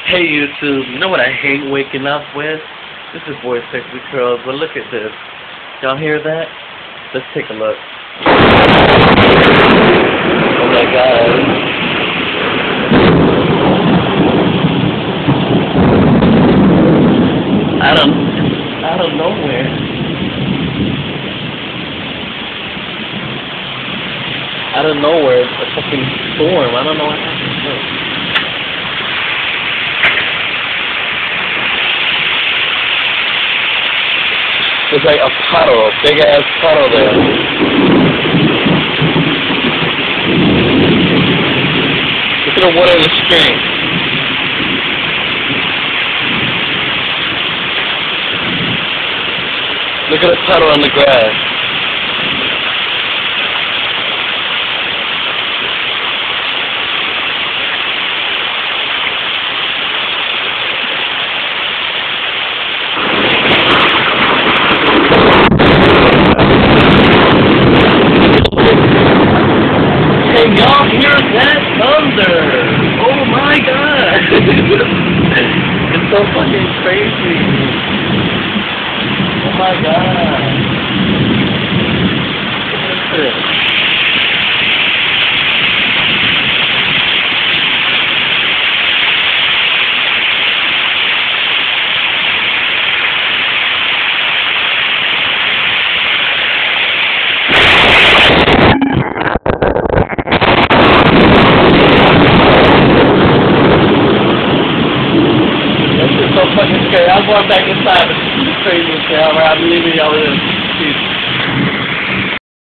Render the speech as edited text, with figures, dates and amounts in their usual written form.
Hey YouTube, you know what I hate waking up with? This is Boy Sexy Curls, but look at this. Y'all hear that? Let's take a look. Oh my god. Out of nowhere. Out of nowhere, a fucking storm. I don't know what happened. There's like a puddle, a big ass puddle there. Look at the water in the stream. Look at the puddle on the grass. Y'all hear that thunder? Oh my god! It's so fucking crazy. Oh my god. Listen. So fucking scary. I'm going back inside, but this is crazy. Okay, alright, I'm leaving y'all with this. Peace.